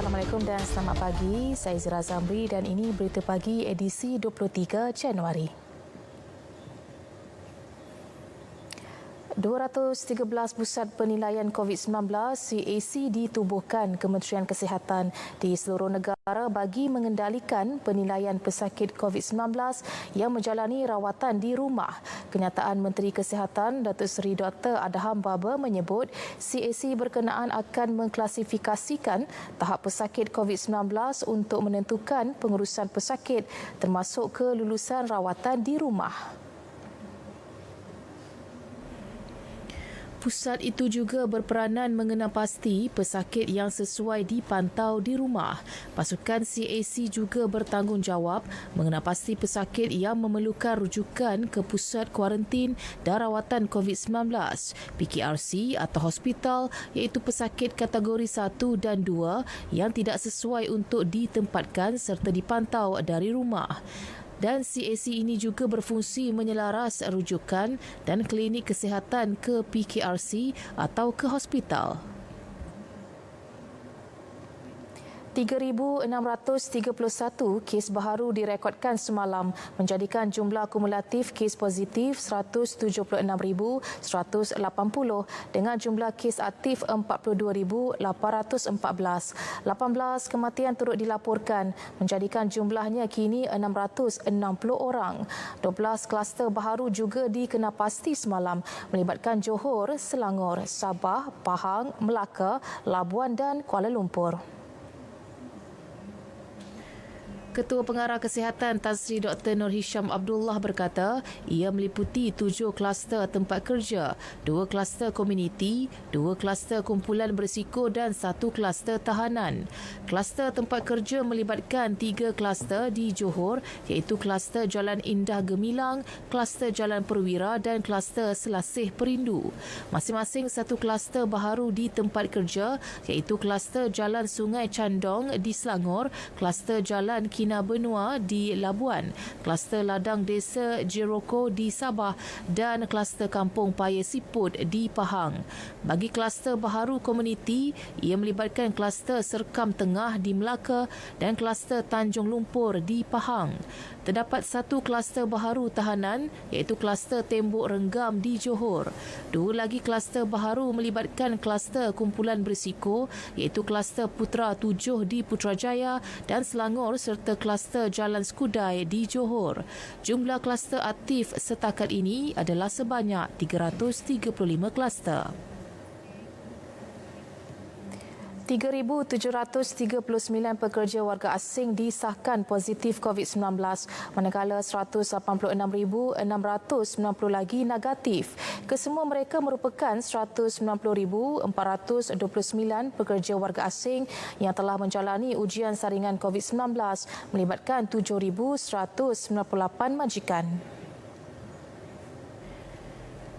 Assalamualaikum dan selamat pagi. Saya Zira Zamri dan ini Berita Pagi edisi 23 Januari. 213 pusat penilaian COVID-19 CAC ditubuhkan Kementerian Kesihatan di seluruh negara bagi mengendalikan penilaian pesakit COVID-19 yang menjalani rawatan di rumah. Kenyataan Menteri Kesihatan Datuk Seri Dr. Adham Baba menyebut CAC berkenaan akan mengklasifikasikan tahap pesakit COVID-19 untuk menentukan pengurusan pesakit termasuk kelulusan rawatan di rumah. Pusat itu juga berperanan mengenal pasti pesakit yang sesuai dipantau di rumah. Pasukan CAC juga bertanggungjawab mengenal pasti pesakit yang memerlukan rujukan ke pusat kuarantin dan rawatan COVID-19, PKRC atau hospital, iaitu pesakit kategori 1 dan 2 yang tidak sesuai untuk ditempatkan serta dipantau dari rumah. Dan CAC ini juga berfungsi menyelaras rujukan dan klinik kesihatan ke PKRC atau ke hospital. 3,631 kes baharu direkodkan semalam menjadikan jumlah kumulatif kes positif 176,180 dengan jumlah kes aktif 42,814. 18 kematian turut dilaporkan menjadikan jumlahnya kini 660 orang. 12 kluster baharu juga dikenapasti semalam melibatkan Johor, Selangor, Sabah, Pahang, Melaka, Labuan dan Kuala Lumpur. Ketua Pengarah Kesihatan Tan Sri Dr. Nur Hisham Abdullah berkata ia meliputi 7 kluster tempat kerja, 2 kluster komuniti, 2 kluster kumpulan berisiko dan 1 kluster tahanan. Kluster tempat kerja melibatkan 3 kluster di Johor iaitu kluster Jalan Indah Gemilang, kluster Jalan Perwira dan kluster Selasih Perindu. Masing-masing 1 kluster baharu di tempat kerja iaitu kluster Jalan Sungai Candong di Selangor, kluster Jalan Benua di Labuan, kluster Ladang Desa Jeroko di Sabah dan kluster Kampung Paya Siput di Pahang. Bagi kluster baharu komuniti, ia melibatkan kluster Serkam Tengah di Melaka dan kluster Tanjung Lumpur di Pahang. Terdapat 1 kluster baharu tahanan iaitu kluster Tembok Renggam di Johor. 2 lagi kluster baharu melibatkan kluster kumpulan berisiko iaitu kluster Putra 7 di Putrajaya dan Selangor serta kluster Jalan Skudai di Johor. Jumlah kluster aktif setakat ini adalah sebanyak 335 kluster. 3,739 pekerja warga asing disahkan positif COVID-19, manakala 186,690 lagi negatif. Kesemua mereka merupakan 190,429 pekerja warga asing yang telah menjalani ujian saringan COVID-19 melibatkan 7,198 majikan.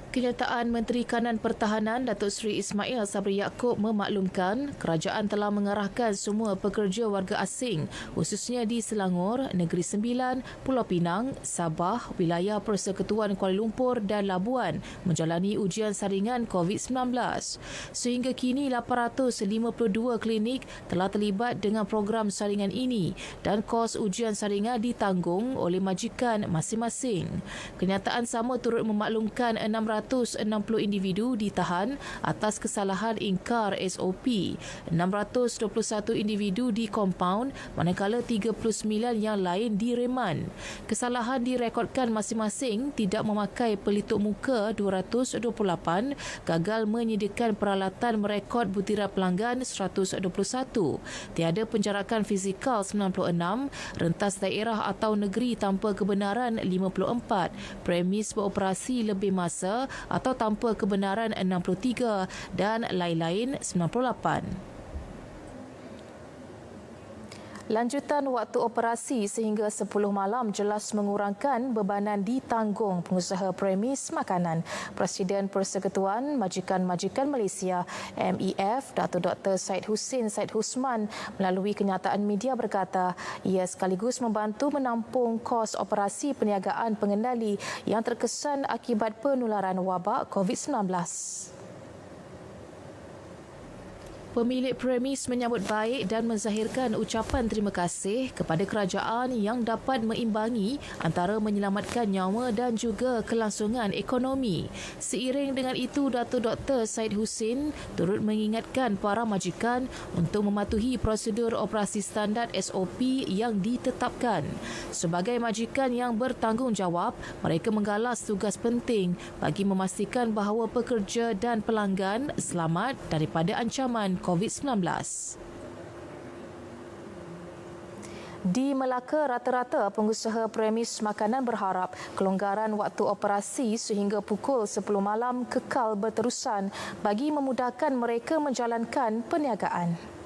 Kenyataan Menteri Kanan Pertahanan Datuk Seri Ismail Sabri Yaakob memaklumkan kerajaan telah mengarahkan semua pekerja warga asing khususnya di Selangor, Negeri Sembilan, Pulau Pinang, Sabah, Wilayah Persekutuan Kuala Lumpur dan Labuan menjalani ujian saringan COVID-19. Sehingga kini 852 klinik telah terlibat dengan program saringan ini dan kos ujian saringan ditanggung oleh majikan masing-masing. Kenyataan sama turut memaklumkan 660 individu ditahan atas kesalahan ingkar SOP. 621 individu di kompaun manakala 39 yang lain direman. Kesalahan direkodkan masing-masing tidak memakai pelitup muka 228, gagal menyediakan peralatan merekod butiran pelanggan 121, tiada penjarakan fizikal 96, rentas daerah atau negeri tanpa kebenaran 54, premis beroperasi lebih masa atau tanpa kebenaran 63 dan lain-lain 98. Lanjutan waktu operasi sehingga 10 malam jelas mengurangkan bebanan ditanggung pengusaha premis makanan. Presiden Persekutuan Majikan-Majikan Malaysia MEF, Datuk Dr. Syed Hussein Syed Husman melalui kenyataan media berkata ia sekaligus membantu menampung kos operasi perniagaan pengendali yang terkesan akibat penularan wabak COVID-19. Pemilik premis menyambut baik dan menzahirkan ucapan terima kasih kepada kerajaan yang dapat meimbangi antara menyelamatkan nyawa dan juga kelangsungan ekonomi. Seiring dengan itu, Datuk Dr. Syed Hussein turut mengingatkan para majikan untuk mematuhi prosedur operasi standard SOP yang ditetapkan. Sebagai majikan yang bertanggungjawab, mereka menggalas tugas penting bagi memastikan bahawa pekerja dan pelanggan selamat daripada ancaman COVID-19. Di Melaka, rata-rata pengusaha premis makanan berharap kelonggaran waktu operasi sehingga pukul 10 malam kekal berterusan bagi memudahkan mereka menjalankan perniagaan.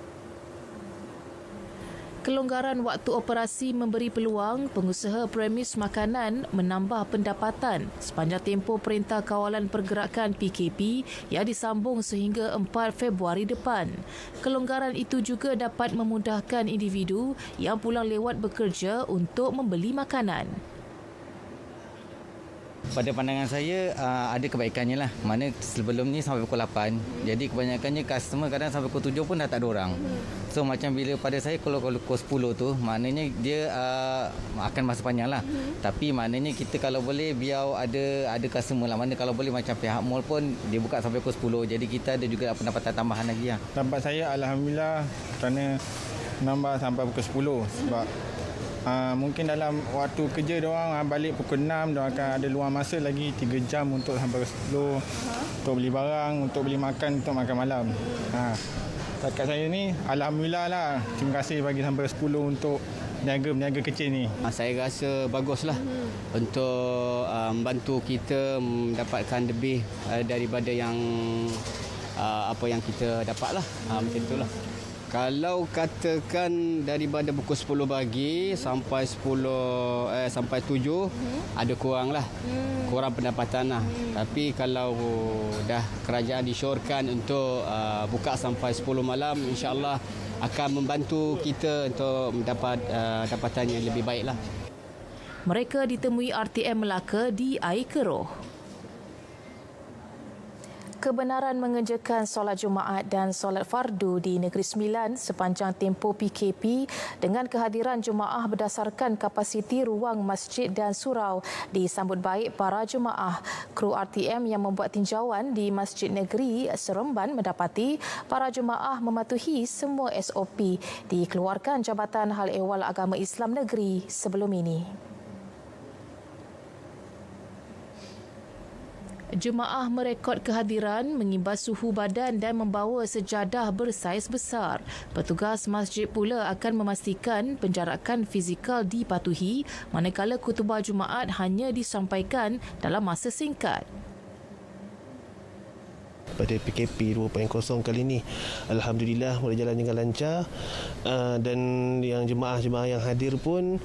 Kelonggaran waktu operasi memberi peluang pengusaha premis makanan menambah pendapatan sepanjang tempoh Perintah Kawalan Pergerakan PKP yang disambung sehingga 4 Februari depan. Kelonggaran itu juga dapat memudahkan individu yang pulang lewat bekerja untuk membeli makanan. Pada pandangan saya ada kebaikannya lah. Mana sebelum ni sampai pukul 8. Jadi kebanyakannya customer kadang sampai pukul 7 pun dah tak ada orang. So macam bila pada saya kalau pukul 10 tu maknanya dia akan masa panjang lah. Tapi maknanya kita kalau boleh biar ada customer lah. Mana kalau boleh macam pihak mall pun dia buka sampai pukul 10. Jadi kita ada juga pendapatan tambahan lagi lah. Tempat saya Alhamdulillah kerana nambah sampai pukul 10 sebab mungkin dalam waktu kerja diorang balik pukul 6, diorang akan ada luang masa lagi 3 jam untuk sampai pukul 10 untuk beli barang, untuk beli makan, untuk makan malam. Setakat saya ni Alhamdulillah lah. Terima kasih bagi sampai 10 untuk niaga kecil ni. Saya rasa baguslah untuk membantu kita mendapatkan lebih daripada yang apa yang kita dapatlah. Macam itulah. Kalau katakan daripada pukul 10 pagi sampai 7 ada kurang lah. Kurang pendapatan lah. Tapi kalau dah kerajaan disyorkan untuk buka sampai 10 malam, insya-Allah akan membantu kita untuk mendapat dapatan yang lebih baik lah. Mereka ditemui RTM Melaka di Air Keroh. Kebenaran mengerjakan solat Jumaat dan solat fardu di Negeri Sembilan sepanjang tempoh PKP dengan kehadiran jemaah berdasarkan kapasiti ruang masjid dan surau disambut baik para jemaah. Kru RTM yang membuat tinjauan di Masjid Negeri Seremban mendapati para jemaah mematuhi semua SOP dikeluarkan Jabatan Hal Ehwal Agama Islam Negeri sebelum ini. Jemaah merekod kehadiran, mengimbas suhu badan dan membawa sejadah bersaiz besar. Petugas masjid pula akan memastikan penjarakan fizikal dipatuhi manakala khutbah Jumaat hanya disampaikan dalam masa singkat. Pada PKP 2.0 kali ini Alhamdulillah berjalan dengan lancar, dan yang jemaah-jemaah yang hadir pun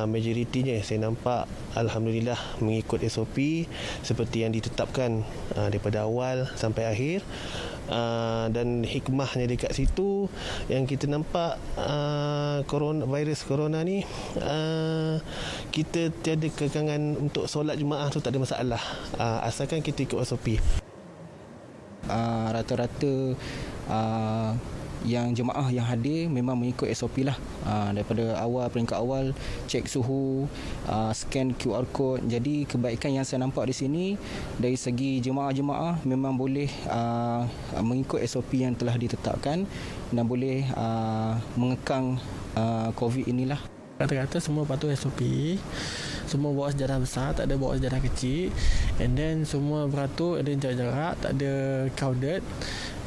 majoritinya saya nampak Alhamdulillah mengikut SOP seperti yang ditetapkan daripada awal sampai akhir. Dan hikmahnya dekat situ yang kita nampak, virus corona ni kita tiada kekangan untuk solat jemaah tu tak ada masalah, asalkan kita ikut SOP. Rata-rata yang jemaah yang hadir memang mengikut SOP lah. Daripada peringkat awal cek suhu, scan QR code. Jadi kebaikan yang saya nampak di sini dari segi jemaah-jemaah memang boleh mengikut SOP yang telah ditetapkan dan boleh mengekang COVID inilah. Kata-kata semua patuh SOP, semua bawa sejadah besar, tak ada bawa sejadah kecil, and then semua beratur, ada jarak-jarak, tak ada crowded,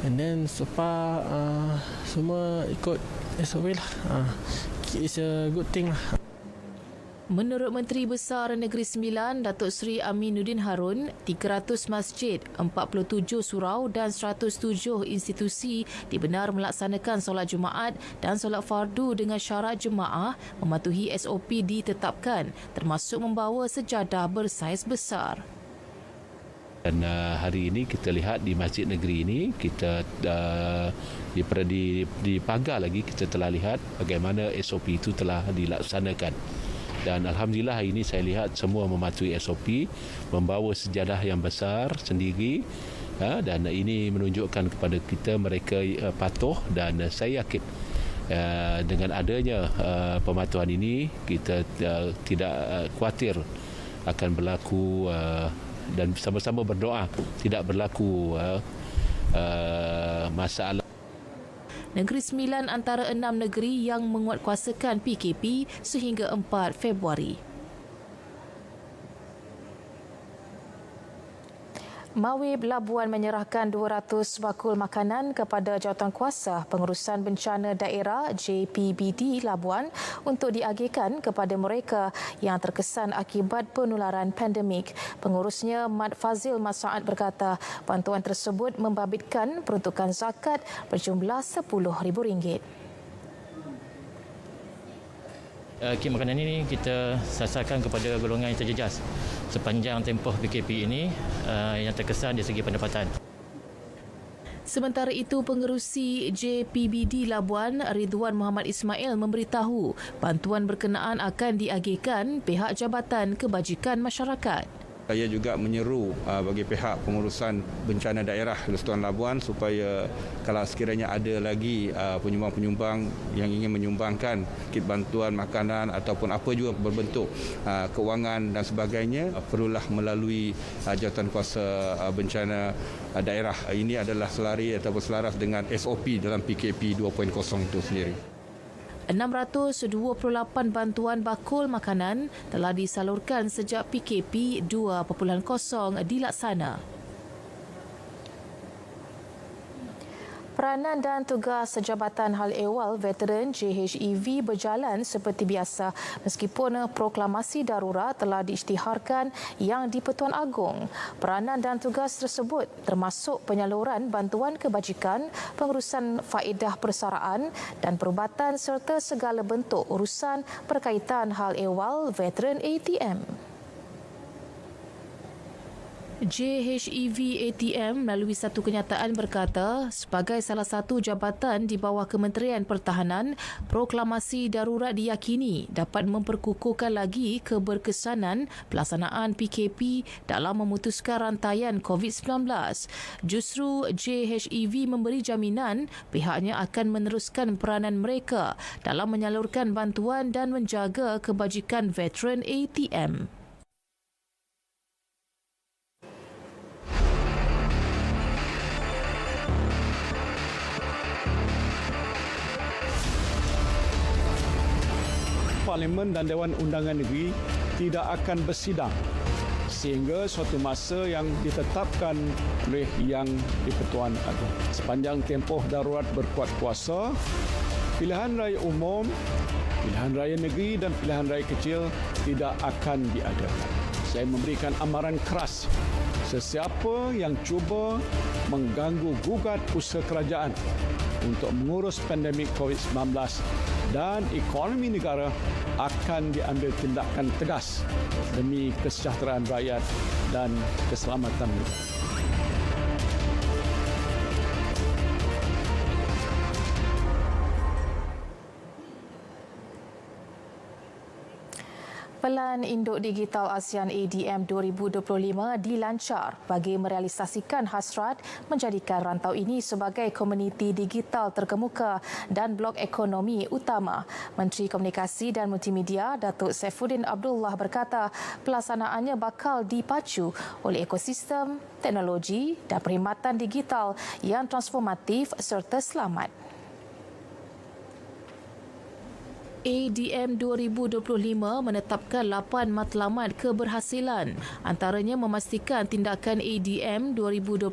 and then semua ikut SOP lah. It's a good thing lah. Menurut Menteri Besar Negeri Sembilan, Datuk Seri Aminuddin Harun, 300 masjid, 47 surau dan 107 institusi dibenar melaksanakan solat Jumaat dan solat fardu dengan syarat jemaah mematuhi SOP ditetapkan, termasuk membawa sejadah bersaiz besar. Dan hari ini kita lihat di Masjid Negeri ini, kita di pagar lagi kita telah lihat bagaimana SOP itu telah dilaksanakan. Dan Alhamdulillah hari ini saya lihat semua mematuhi SOP, membawa sejadah yang besar sendiri Dan ini menunjukkan kepada kita mereka patuh, dan saya yakin dengan adanya pematuhan ini kita tidak khawatir akan berlaku dan sama-sama berdoa tidak berlaku masalah. Negeri Sembilan antara 6 negeri yang menguatkuasakan PKP sehingga 4 Februari. Mawib Labuan menyerahkan 200 bakul makanan kepada Jawatankuasa Pengurusan Bencana Daerah JPBD Labuan untuk diagihkan kepada mereka yang terkesan akibat penularan pandemik. Pengurusnya Mat Fazil Masaad berkata bantuan tersebut membabitkan peruntukan zakat berjumlah RM10,000. Kit makanan ini kita sasarkan kepada golongan yang terjejas sepanjang tempoh PKP ini yang terkesan dari segi pendapatan. Sementara itu, Pengerusi JPBD Labuan Ridwan Muhammad Ismail memberitahu bantuan berkenaan akan diagihkan pihak Jabatan Kebajikan Masyarakat. Saya juga menyeru bagi pihak pengurusan bencana daerah Lusuan Labuan supaya kalau sekiranya ada lagi penyumbang-penyumbang yang ingin menyumbangkan kit bantuan makanan ataupun apa juga berbentuk kewangan dan sebagainya, perlulah melalui Jawatankuasa Bencana Daerah. Ini adalah selari ataupun selaras dengan SOP dalam PKP 2.0 itu sendiri. 628 bantuan bakul makanan telah disalurkan sejak PKP 2.0 dilaksana. Peranan dan tugas Jabatan Hal Ehwal Veteran JHEV berjalan seperti biasa meskipun proklamasi darurat telah diisytiharkan yang di-Pertuan Agong. Peranan dan tugas tersebut termasuk penyaluran bantuan kebajikan, pengurusan faedah persaraan dan perubatan serta segala bentuk urusan berkaitan hal ehwal veteran ATM. JHEV ATM melalui satu kenyataan berkata, sebagai salah satu jabatan di bawah Kementerian Pertahanan, proklamasi darurat diyakini dapat memperkukuhkan lagi keberkesanan pelaksanaan PKP dalam memutuskan rantaian COVID-19. Justru JHEV memberi jaminan pihaknya akan meneruskan peranan mereka dalam menyalurkan bantuan dan menjaga kebajikan veteran ATM. Parlimen dan Dewan Undangan Negeri tidak akan bersidang sehingga suatu masa yang ditetapkan oleh Yang di-Pertuan Agong. Sepanjang tempoh darurat berkuat kuasa, pilihan raya umum, pilihan raya negeri dan pilihan raya kecil tidak akan diadakan. Saya memberikan amaran keras sesiapa yang cuba mengganggu gugat usaha kerajaan untuk mengurus pandemik COVID-19 dan ekonomi negara akan diambil tindakan tegas demi kesejahteraan rakyat dan keselamatan negara. Pelan Induk Digital ASEAN ADM 2025 dilancar bagi merealisasikan hasrat menjadikan rantau ini sebagai komuniti digital terkemuka dan blok ekonomi utama. Menteri Komunikasi dan Multimedia Datuk Saifuddin Abdullah berkata pelaksanaannya bakal dipacu oleh ekosistem, teknologi dan perkhidmatan digital yang transformatif serta selamat. ADM 2025 menetapkan 8 matlamat keberhasilan. Antaranya memastikan tindakan ADM 2025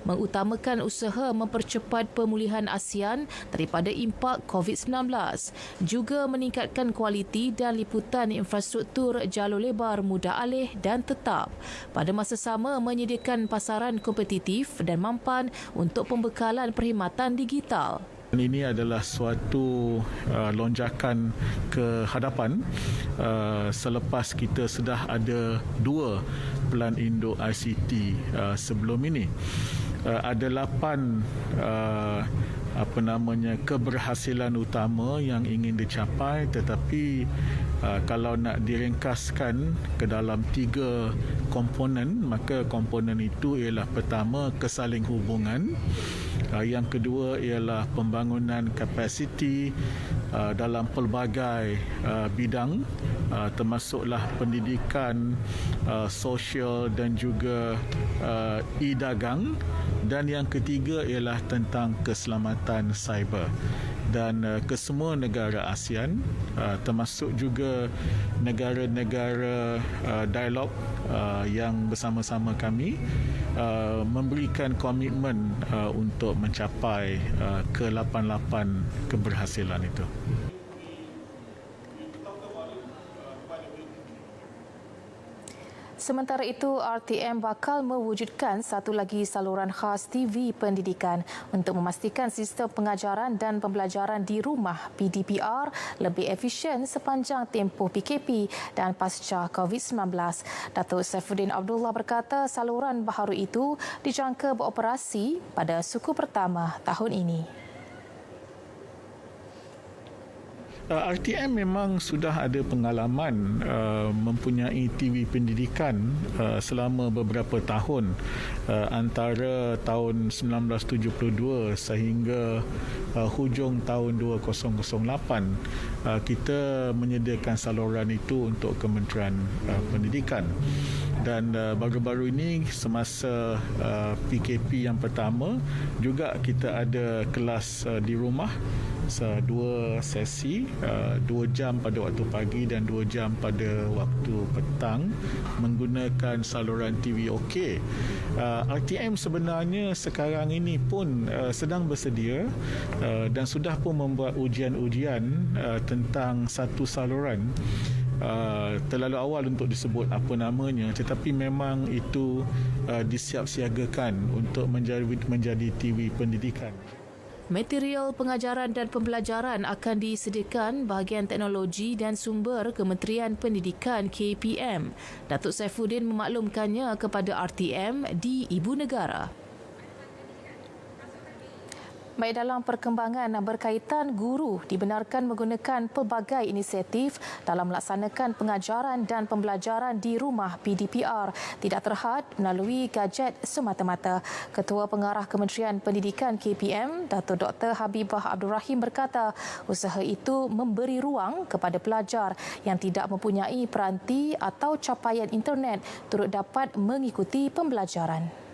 mengutamakan usaha mempercepat pemulihan ASEAN daripada impak COVID-19. Juga meningkatkan kualiti dan liputan infrastruktur jalur lebar mudah alih dan tetap. Pada masa sama menyediakan pasaran kompetitif dan mampan untuk pembekalan perkhidmatan digital. Ini adalah suatu lonjakan ke hadapan selepas kita sudah ada 2 pelan induk ICT sebelum ini. Ada 8 keberhasilan utama yang ingin dicapai, tetapi kalau nak diringkaskan ke dalam 3 komponen, maka komponen itu ialah pertama kesaling hubungan, yang kedua ialah pembangunan kapasiti dalam pelbagai bidang, termasuklah pendidikan, sosial dan juga e-dagang, dan yang ketiga ialah tentang keselamatan cyber. Dan kesemua negara ASEAN, termasuk juga negara-negara dialog yang bersama-sama kami, memberikan komitmen untuk mencapai ke-88 keberhasilan itu. Sementara itu, RTM bakal mewujudkan satu lagi saluran khas TV pendidikan untuk memastikan sistem pengajaran dan pembelajaran di rumah PDPR lebih efisien sepanjang tempoh PKP dan pasca COVID-19. Datuk Saifuddin Abdullah berkata saluran baharu itu dijangka beroperasi pada suku pertama tahun ini. RTM memang sudah ada pengalaman mempunyai TV pendidikan selama beberapa tahun, antara tahun 1972 sehingga hujung tahun 2008. Kita menyediakan saluran itu untuk Kementerian Pendidikan. Dan baru-baru ini semasa PKP yang pertama juga kita ada kelas di rumah, 2 sesi, 2 jam pada waktu pagi dan 2 jam pada waktu petang menggunakan saluran TV OK. RTM sebenarnya sekarang ini pun sedang bersedia dan sudah pun membuat ujian-ujian tentang satu saluran. Terlalu awal untuk disebut apa namanya, tetapi memang itu disiapsiagakan untuk menjadi TV pendidikan. Material pengajaran dan pembelajaran akan disediakan bahagian teknologi dan sumber Kementerian Pendidikan KPM. Datuk Saifuddin memaklumkannya kepada RTM di Ibu Negara. Baik, dalam perkembangan berkaitan, guru dibenarkan menggunakan pelbagai inisiatif dalam melaksanakan pengajaran dan pembelajaran di rumah PDPR tidak terhad melalui gadget semata-mata. Ketua Pengarah Kementerian Pendidikan KPM, Datuk Dr. Habibah Abdul Rahim berkata, usaha itu memberi ruang kepada pelajar yang tidak mempunyai peranti atau capaian internet turut dapat mengikuti pembelajaran.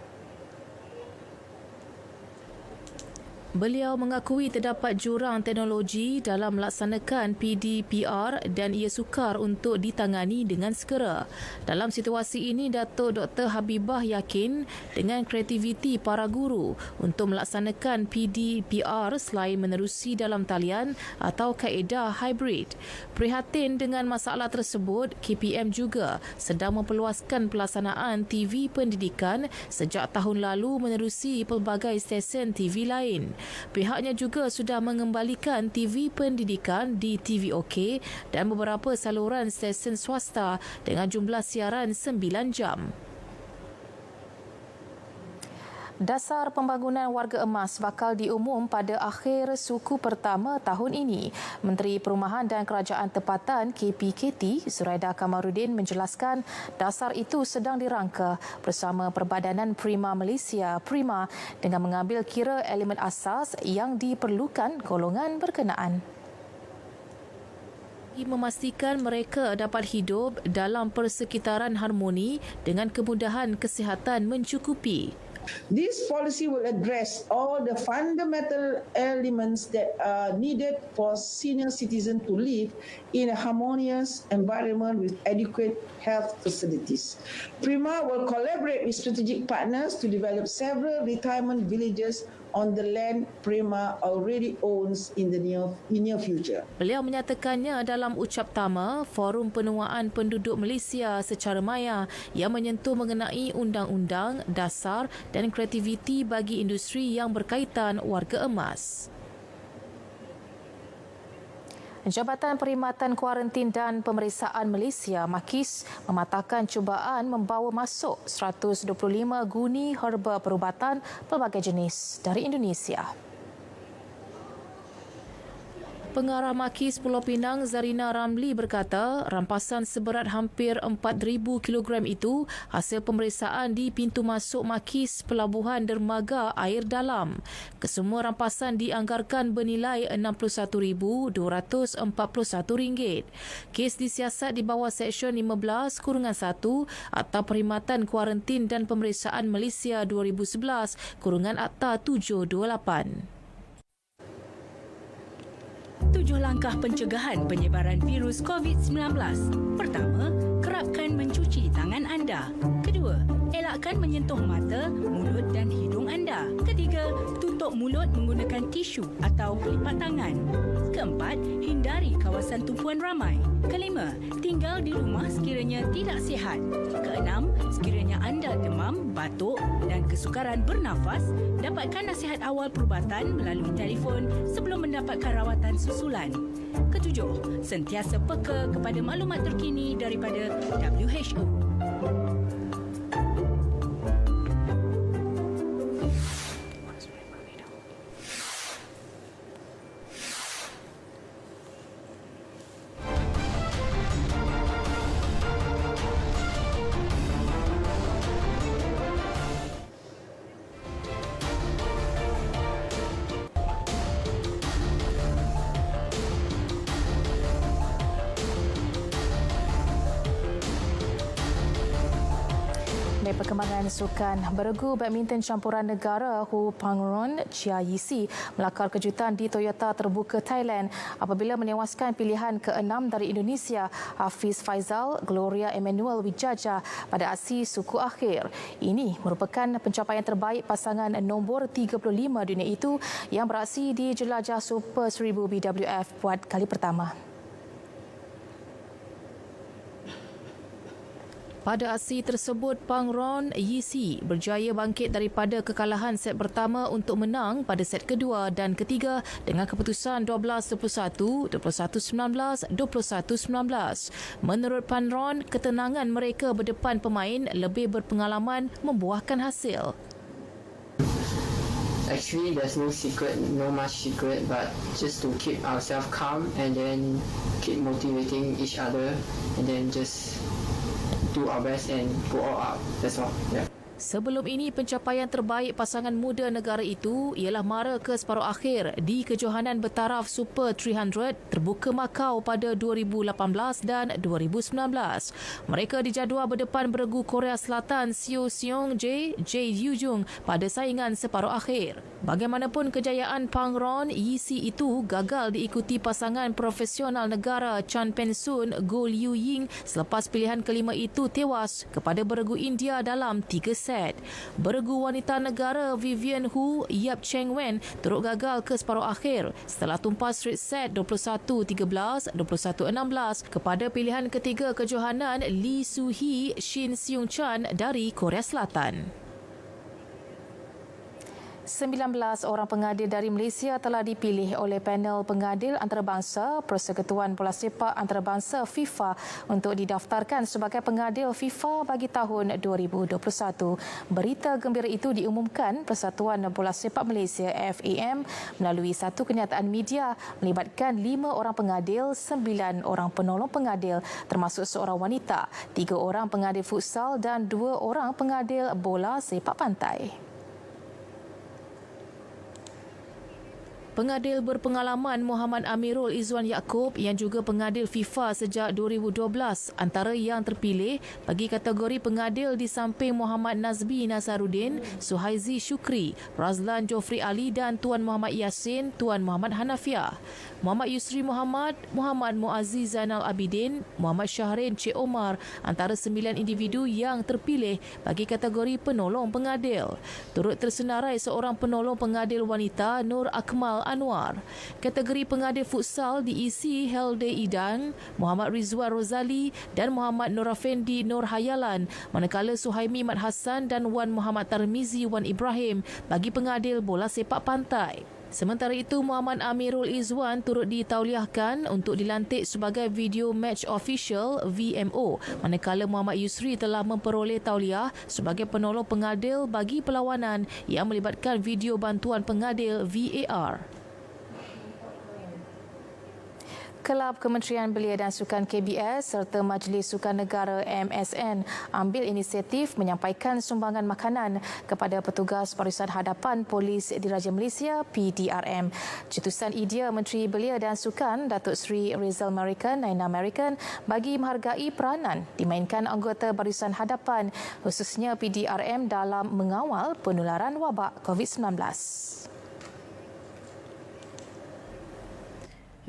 Beliau mengakui terdapat jurang teknologi dalam melaksanakan PDPR dan ia sukar untuk ditangani dengan segera. Dalam situasi ini, Datuk Dr. Habibah yakin dengan kreativiti para guru untuk melaksanakan PDPR selain menerusi dalam talian atau kaedah hybrid. Prihatin dengan masalah tersebut, KPM juga sedang memperluaskan pelaksanaan TV pendidikan sejak tahun lalu menerusi pelbagai stesen TV lain. Pihaknya juga sudah mengembalikan TV pendidikan di TV OK dan beberapa saluran stesen swasta dengan jumlah siaran 9 jam. Dasar pembangunan warga emas bakal diumum pada akhir suku pertama tahun ini. Menteri Perumahan dan Kerajaan Tempatan KPKT, Zuraida Kamarudin menjelaskan dasar itu sedang dirangka bersama Perbadanan Prima Malaysia Prima dengan mengambil kira elemen asas yang diperlukan golongan berkenaan. Memastikan mereka dapat hidup dalam persekitaran harmoni dengan kemudahan kesihatan mencukupi. This policy will address all the fundamental elements that are needed for senior citizens to live in a harmonious environment with adequate health facilities. Prima will collaborate with strategic partners to develop several retirement villages on the land Prima already owns in the near future. Beliau menyatakannya dalam ucap tama Forum Penuaan Penduduk Malaysia secara maya yang menyentuh mengenai undang-undang, dasar dan kreativiti bagi industri yang berkaitan warga emas. Jabatan Perkhidmatan Kuarantin dan Pemeriksaan Malaysia (MAKIS) mematahkan cubaan membawa masuk 125 guni herba perubatan pelbagai jenis dari Indonesia. Pengarah Makis Pulau Pinang Zarina Ramli berkata rampasan seberat hampir 4,000 kilogram itu hasil pemeriksaan di pintu masuk Makis Pelabuhan Dermaga Air Dalam. Kesemua rampasan dianggarkan bernilai RM61,241. Kes disiasat di bawah Seksyen 15-1 Akta Perkhidmatan Kuarantin dan Pemeriksaan Malaysia 2011 Akta 728. 7 langkah pencegahan penyebaran virus COVID-19. Pertama, kerapkan mencuci tangan anda. Kedua, elakkan menyentuh mata, mulut dan hidung anda. Ketiga, tutup mulut menggunakan tisu atau pelipat tangan. Keempat, hindari kawasan tumpuan ramai. Kelima, tinggal di rumah sekiranya tidak sihat. Keenam, sekiranya anda demam, batuk dan kesukaran bernafas, dapatkan nasihat awal perubatan melalui telefon sebelum mendapatkan rawatan susulan. Ketujuh, sentiasa peka kepada maklumat terkini daripada WHO. Perkembangan sukan beregu badminton campuran negara Hu Pangron Chia Yisi melakar kejutan di Toyota Terbuka Thailand apabila menewaskan pilihan ke-6 dari Indonesia Hafiz Faizal Gloria Emmanuel Wijaja pada aksi suku akhir. Ini merupakan pencapaian terbaik pasangan nombor 35 dunia itu yang beraksi di Jelajah Super 1000 BWF buat kali pertama. Pada aksi tersebut, Pangron Yisi berjaya bangkit daripada kekalahan set pertama untuk menang pada set kedua dan ketiga dengan keputusan 12-21, 21-19, 21-19. Menurut Pangron, ketenangan mereka berdepan pemain lebih berpengalaman membuahkan hasil. Actually, there's no secret, no much secret, but just to keep ourselves calm and then keep motivating each other and then just do our best and go all out. That's all. Yeah. Sebelum ini, pencapaian terbaik pasangan muda negara itu ialah mara ke separuh akhir di kejohanan bertaraf Super 300 terbuka Macau pada 2018 dan 2019. Mereka dijadual berdepan beregu Korea Selatan Seo Seong-jae, Jae Yoo-jung pada saingan separuh akhir. Bagaimanapun, kejayaan Pangron Yisi itu gagal diikuti pasangan profesional negara Chan Pen-sun Go Liu Ying selepas pilihan kelima itu tewas kepada beregu India dalam 3 set. Beregu wanita negara Vivian Hu Yap Cheng Wen turut gagal ke separuh akhir setelah tumpah straight set 21-13, 21-16 kepada pilihan ketiga kejohanan Lee Soo-hee Shin Seung-chan dari Korea Selatan. 19 orang pengadil dari Malaysia telah dipilih oleh panel pengadil antarabangsa Persekutuan Bola Sepak Antarabangsa FIFA untuk didaftarkan sebagai pengadil FIFA bagi tahun 2021. Berita gembira itu diumumkan Persatuan Bola Sepak Malaysia FAM melalui satu kenyataan media melibatkan 5 orang pengadil, 9 orang penolong pengadil termasuk seorang wanita, 3 orang pengadil futsal dan 2 orang pengadil bola sepak pantai. Pengadil berpengalaman Muhammad Amirul Izwan Yaakob yang juga pengadil FIFA sejak 2012 antara yang terpilih bagi kategori pengadil di samping Muhammad Nazbi Nasaruddin, Suhaizi Syukri, Razlan Jofri Ali dan Tuan Muhammad Yassin, Tuan Muhammad Hanafiah. Muhammad Yusri Muhammad, Muhammad Muazziz Zainal Abidin, Muhammad Syahrin Cik Omar antara 9 individu yang terpilih bagi kategori penolong pengadil. Turut tersenarai seorang penolong pengadil wanita Nur Akmal Anwar. Kategori pengadil futsal diisi Helde Idan, Muhammad Rizwan Rozali dan Muhammad Nur Afendi Nur Hayalan, manakala Suhaimi Mat Hassan dan Wan Muhammad Tarmizi Wan Ibrahim bagi pengadil bola sepak pantai. Sementara itu, Muhammad Amirul Izwan turut ditauliahkan untuk dilantik sebagai Video Match Official VMO, manakala Muhammad Yusri telah memperoleh tauliah sebagai penolong pengadil bagi perlawanan yang melibatkan video bantuan pengadil VAR. Kelab Kementerian Belia dan Sukan KBS serta Majlis Sukan Negara MSN ambil inisiatif menyampaikan sumbangan makanan kepada petugas Barisan Hadapan Polis Diraja Malaysia PDRM. Cetusan idea Menteri Belia dan Sukan Datuk Seri Rizal Marikan Naina Marikan bagi menghargai peranan dimainkan anggota Barisan Hadapan khususnya PDRM dalam mengawal penularan wabak COVID-19.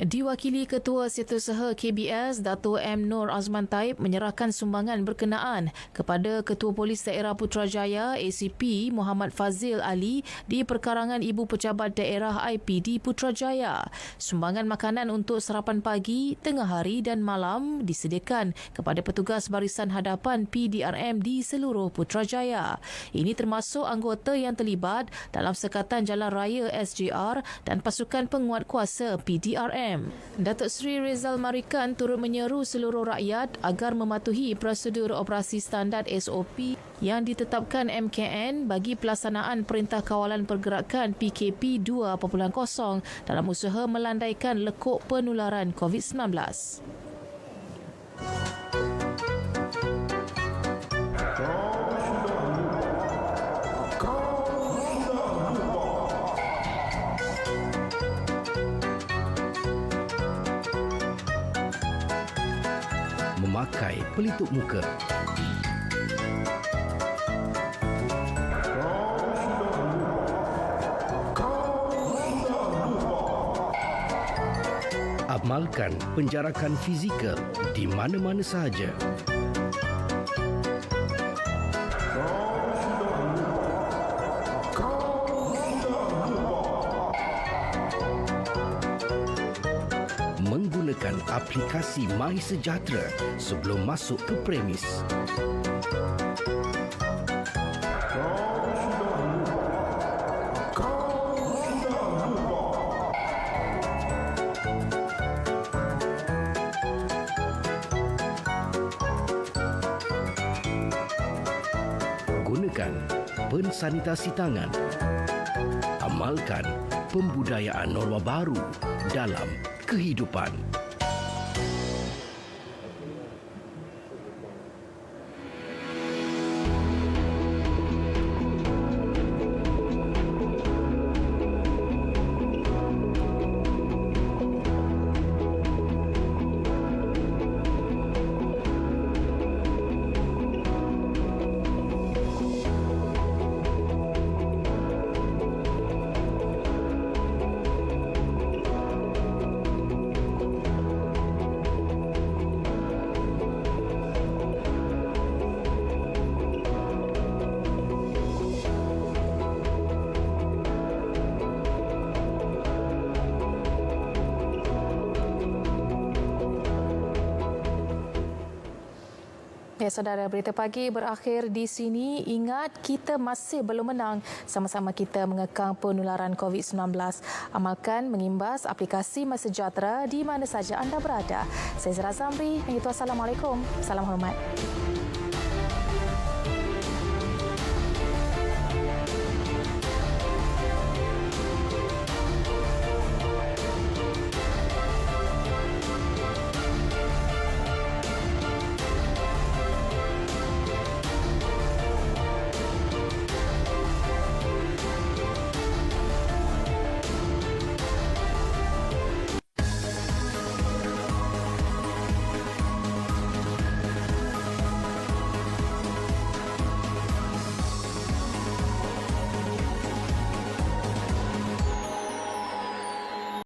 Diwakili Ketua Setiausaha KBS, Dato' M. Nur Azman Taib menyerahkan sumbangan berkenaan kepada Ketua Polis Daerah Putrajaya ACP Muhammad Fazil Ali di perkarangan Ibu Pejabat Daerah IPD Putrajaya. Sumbangan makanan untuk sarapan pagi, tengah hari dan malam disediakan kepada petugas Barisan Hadapan PDRM di seluruh Putrajaya. Ini termasuk anggota yang terlibat dalam Sekatan Jalan Raya SJR dan pasukan penguat kuasa PDRM. Datuk Seri Rizal Marikan turut menyeru seluruh rakyat agar mematuhi prosedur operasi standard SOP yang ditetapkan MKN bagi pelaksanaan Perintah Kawalan Pergerakan PKP 2.0 dalam usaha melandaikan lekuk penularan COVID-19. Memakai pelitup muka. Amalkan penjarakan fizikal di mana-mana sahaja. Menggunakan aplikasi MySejahtera sebelum masuk ke premis. Gunakan pensanitasi tangan. Amalkan pembudayaan norma baru dalam kehidupan. Ya, saudara, berita pagi berakhir di sini. Ingat, kita masih belum menang. Sama-sama kita mengekang penularan COVID-19. Amalkan mengimbas aplikasi MySejahtera di mana saja anda berada. Saya Zara Zamri. Assalamualaikum. Salam hormat.